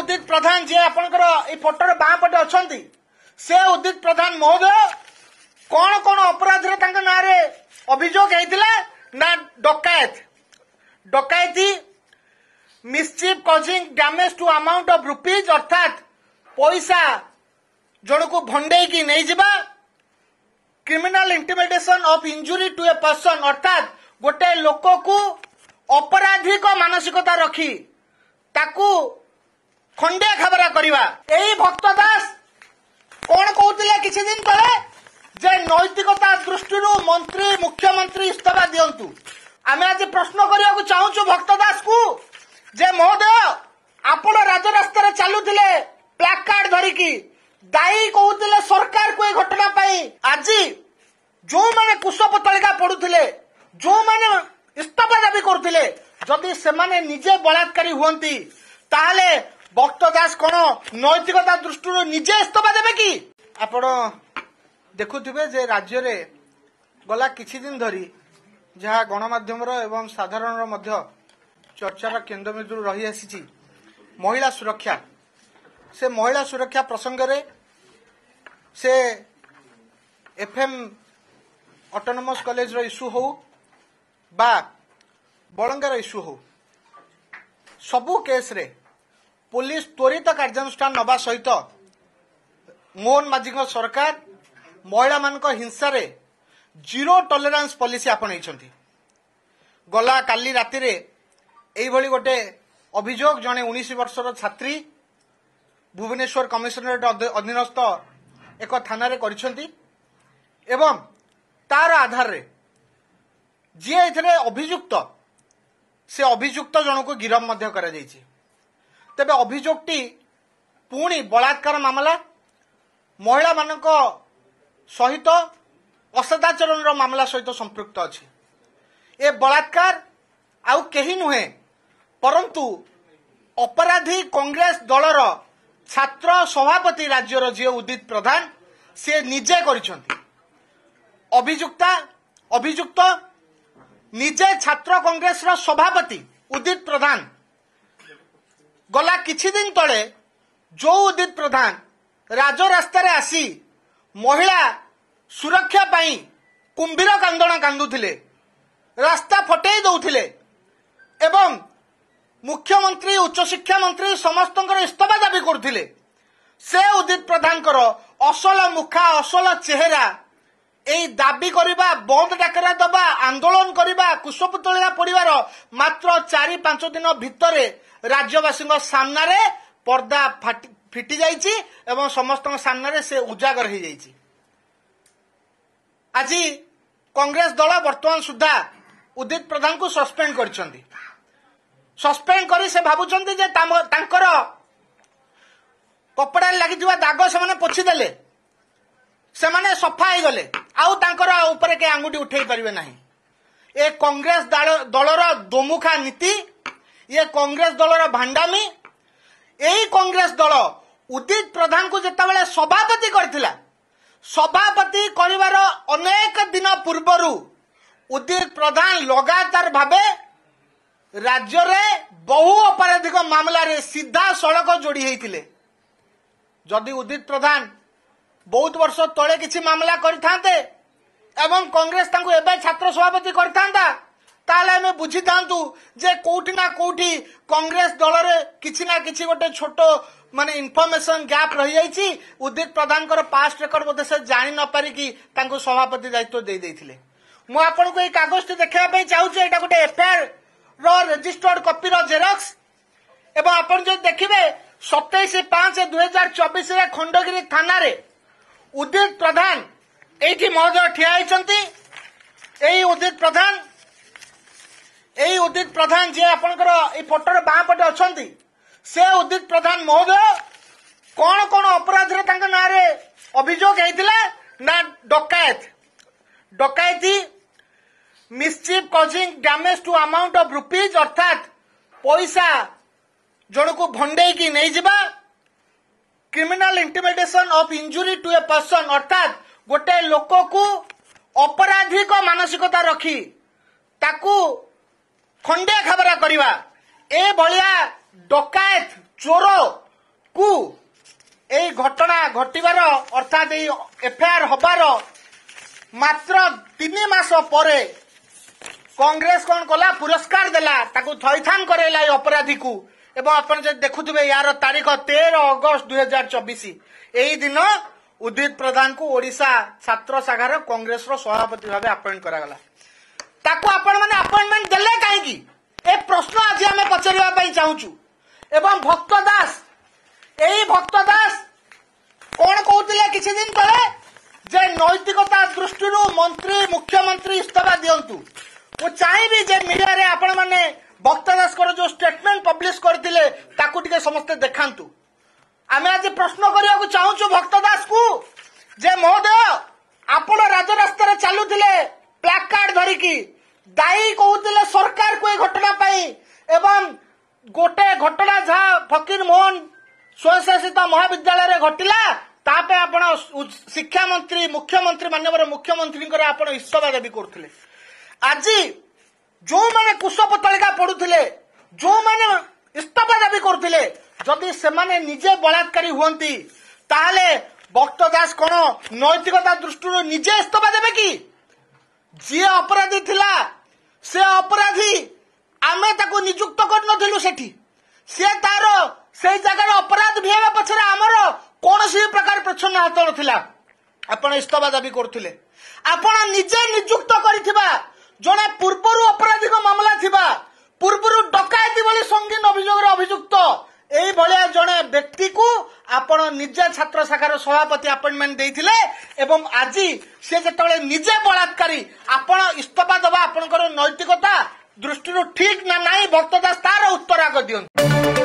उदित प्रधान जी आपनकर ए फोटोर बाँ पटे अच्छी से उदित प्रधान महोदय कौन कौन अपराध ना अभियोग होता ना डकायत डकायती mischief causing damage to amount of rupees अर्थात पैसा जन को भंडे की नहीं जिबा criminal intimidation of injury to a person अर्थात गोटे लोक को अपराधिक मानसिकता रखी ताकू खंडिया खबरा करवा यही भक्त दास कौन कहते किसी दिन तले जे नैतिकता दृष्टि मंत्री मुख्यमंत्री इस्तीफा दिंतु आम आज प्रश्न करने चाहूँ भक्त दास को जे महोदय आपण राजरास्ता चलुले प्लाकार्ड धरिकी दायी कहते सरकार को घटना आज जो मैंने कुशपतलिका पड़ुले जो मैंने इस्तीफा दाबी करते जदि से माने निजे बलात्कारी हुंती ताहले भक्त दास कौन नैतिकता दृष्टि निजे इस्तीफा देवे कि आपण देखुथिबे जे राज्य रे गला किछि दिन धरी जहाँ गणमाध्यम एवं साधारण मध्य चर्चार केन्द्रबिंदु रही आसी महिला सुरक्षा से महिला सुरक्षा प्रसंग रे से एफएम ऑटोनोमस कॉलेज रो इश्यू हो बा बलंगार इश्यू हो सबु केस रे पुलिस त्वरित कार्यानुष्ठान नबा सहित मोहन माझी सरकार महिला मान हिंसा रे जीरो टॉलरेंस पॉलिसी आपणई गला काली राति रे एभली गोटे अभियोग जड़े 19 वर्षर छात्री भुवनेश्वर कमिशनरेट अधीनस्थ एक थाना रे करिसेंती एवं तार आधार रे जी एथरे अभियुक्त से अभियुक्त जन को गिरफ मध्य करा जायछि तेबे अभियोगटी पुणी बलात्कार मामला महिला मानक सहित असदाचरण मामला सहित संपृक्त अछि ए बलात्कार आउ केही नुहे परंतु अपराधी कांग्रेस दलर छात्र सभापति राज्यर जी उदित प्रधान से निजे करिसेंती अभियुक्त निजे छात्र कांग्रेस रो सभापति उदित प्रधान गला किछि दिन तले जो उदित प्रधान राजरास्ता रे आसी महिला सुरक्षा पाई कुंभीर कांदना कांदुथिले रास्ता फटेई दउथिले एवं मुख्यमंत्री उच्च शिक्षा मंत्री समस्त इस्तीफा दाबी करथिले से उदित प्रधान असल मुखा असल चेहरा एई दाबी करिबा बंद डाकरा दबा आंदोलन करिबा कुशपुतलिया पड़िवार मात्र 4-5 दिन भितरे राज्यवासी सामना रे पर्दा फिटी जाइछि एवं समस्त सामना रे से उजागर हो जाइछि आज कांग्रेस दल वर्तमान सुधा उदित प्रधान को सस्पेंड करछंती सस्पेंड करी से भाबुचंती जे तांकर कपड़ा लागि दाग से माने पोछि देले से माने सफा हो गले आउ तांकर ऊपर के आंगुठी उठेई परिबे नाही ए कांग्रेस दलर दोमुखा नीति ये कांग्रेस दलर भांडामी यही कांग्रेस दल उदित प्रधान को जितेबाला सभापति करथिला सभापति करिवार अनेक दिन पूर्वरु उदित प्रधान लगातार भावे राज्य रे बहु अपराधिक मामला रे सीधा सड़क जोड़ी होइतिले जदि उदित प्रधान बहुत वर्ष तले किछि मामला करथांते एवं कांग्रेस तांको एबे छात्र सभापति करथांता ताले हमें बुझी थांतु जे कोठी ना कोठी कांग्रेस दल रे किछि ना किछि गोटे छोटो माने इन्फॉर्मेशन गैप रही जाइछि उदित प्रधान कर पास्ट रेकर्ड बोधे से जानि न पारि कि तांको सभापति दायित्व दे देथिले मु आपन को ए कागज ते देखा पे चाहू एटा गोटे एफआईआर रो रजिस्टर्ड कॉपी रो जेरॉक्स एवं आपन जो देखिबे 27/5/2024 रे खंडगिरी थाना रे उदित प्रधान एठी महोदय ठिया होइचंती एई उदित प्रधान जी आपनकर ए फोटोर बाँ पटे अच्छी से उदित प्रधान महोदय कौन कौन अपराध ना अभियोग होता ना डकायत डकायती mischief causing damage to amount of rupees अर्थात पैसा जन को भंडे की नहीं जिबा criminal intimidation of injury to a person अर्थात गोटे लोक को अपराधिक मानसिकता रखी ताकू खंडिया खबरा करवा ए भलिया डकायत चोर कु एई घटना घटिबार अर्थात एई एफआईआर हबार मात्र 3 मास परे कांग्रेस कौन कला पुरस्कार देला ताकू थैथान करेला अपराधी को एवं अपन देखुवे यार तारीख 13 अगस्त 2024 यही दिन उदित प्रधान को ओडिशा छात्र शाखार कांग्रेस सभापति भाव अपॉइंट करागला ताकू आपण माने अपॉइंटमेंट देले काहेकी ए प्रश्न आज आम पचारिबा चाहूचु एवं भक्त दास यही भक्त दास कौन कहते किसी दिन तले जे नैतिकता दृष्टि मंत्री मुख्यमंत्री इस्तीफा दिंतु वो चाहिए जे मीडिया रे आपण माने भक्त दास जो स्टेटमेंट पब्लिश करथिले ताकू टिके समस्त देखांतु आमे आज प्रश्न करिया चाहूचु भक्त दास को जे महोदय आपण राजरास्ता चलुथिले प्लाक कार्ड धरिकी दायी कहते सरकार को घटना पाई एवं गोटे घटना जहाँ फकीर मोहन स्वयंशासित महाविद्यालय घटिला तापे आपण शिक्षा मंत्री मुख्यमंत्री माननीय मुख्यमंत्री आपण इस्तीफा दाबी करथिले आज जो माने कुशपतलिका पड़ुथिले जो माने इस्तीफा दाबी करथिले जदि से माने निजे बलात्कारी हुंती ताहले भक्त दास कोन नैतिकता दृष्टि निजे इस्तीफा देबे कि जे अपराधी थिला से अपराधी आमे ताको नियुक्त कर नथिलु सेठी से तार से जगह अपराध भेबा पछरे हमर कोनोसी प्रकार प्रच्छन्न हाथ नथिला आपण इस्तीफा दाबी करथिले आपण निजे नियुक्त करिथिबा जने पूर्वरु अपराधिक मामला थिबा पूर्वरु डकायती भली संगीन अभियोग अभियुक्त एई भलिया जने व्यक्ति को आपण निजे छात्र शाखार सभापति अपॉइंटमेंट देइथिले एवं आज से जेतबेले निजे बलात्कारी आपण इस्तीफा दबा आपनकर नैतिकता दृष्टि ठीक ना नाही भक्त दास तार उत्तर आग दियन।